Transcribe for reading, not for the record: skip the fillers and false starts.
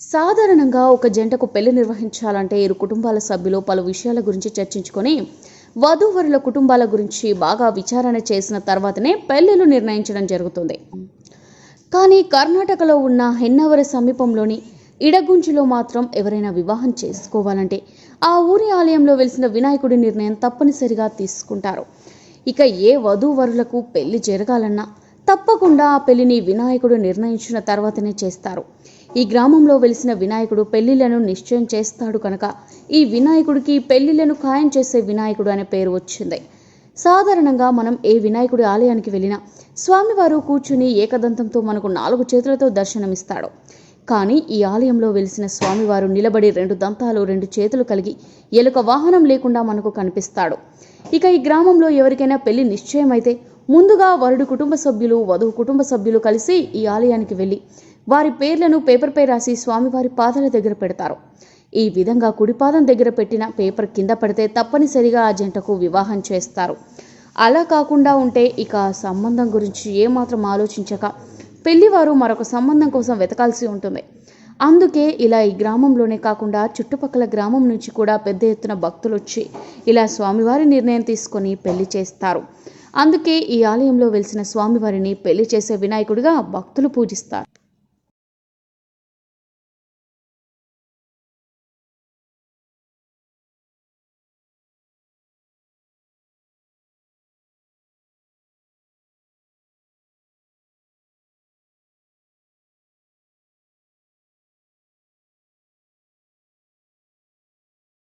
సాధారణంగా ఒక జంటకు పెళ్లి నిర్వహించాలంటే ఇరు కుటుంబాల సభ్యులు పలు విషయాల గురించి చర్చించుకొని వధూవరుల కుటుంబాల గురించి బాగా విచారణ చేసిన తర్వాతనే పెళ్లిలు నిర్ణయించడం జరుగుతుంది. కానీ కర్ణాటకలో ఉన్న హెన్నవర సమీపంలోని ఇడగుంజిలో మాత్రం ఎవరైనా వివాహం చేసుకోవాలంటే ఆ ఊరి ఆలయంలో వెలిసిన వినాయకుడి నిర్ణయం తప్పనిసరిగా తీసుకుంటారు. ఇక ఏ వధూవరులకు పెళ్లి జరగాలన్నా తప్పకుండా ఆ పెళ్లిని వినాయకుడు నిర్ణయించిన తర్వాతనే చేస్తారు. ఈ గ్రామంలో వెలిసిన వినాయకుడు పెళ్లిళ్లను నిశ్చయం చేస్తాడు కనుక ఈ వినాయకుడికి పెళ్లిళ్లను ఖాయం చేసే వినాయకుడు అనే పేరు వచ్చింది. సాధారణంగా మనం ఏ వినాయకుడి ఆలయానికి వెళ్ళినా స్వామివారు కూర్చుని ఏకదంతంతో మనకు 4 చేతులతో దర్శనమిస్తాడు. కానీ ఈ ఆలయంలో వెలిసిన స్వామివారు నిలబడి 2 దంతాలు 2 చేతులు కలిగి ఎలుక వాహనం లేకుండా మనకు కనిపిస్తాడు. ఇక ఈ గ్రామంలో ఎవరికైనా పెళ్లి నిశ్చయమైతే ముందుగా వరుడు కుటుంబ సభ్యులు వధువు కుటుంబ సభ్యులు కలిసి ఈ ఆలయానికి వెళ్ళి వారి పేర్లను పేపర్పై రాసి స్వామివారి పాదాల దగ్గర పెడతారు. ఈ విధంగా కుడిపాదం దగ్గర పెట్టిన పేపర్ కింద పడితే తప్పనిసరిగా ఆ జంటకు వివాహం చేస్తారు. అలా కాకుండా ఉంటే ఇక ఆ సంబంధం గురించి ఏమాత్రం ఆలోచించక పెళ్లివారు మరొక సంబంధం కోసం వెతకాల్సి ఉంటుంది. అందుకే ఇలా ఈ గ్రామంలోనే కాకుండా చుట్టుపక్కల గ్రామం నుంచి కూడా పెద్ద ఎత్తున భక్తులు వచ్చి ఇలా స్వామివారి నిర్ణయం తీసుకొని పెళ్లి చేస్తారు. అందుకే ఈ ఆలయంలో వెలిసిన స్వామివారిని పెళ్లి చేసే వినాయకుడిగా భక్తులు పూజిస్తారు.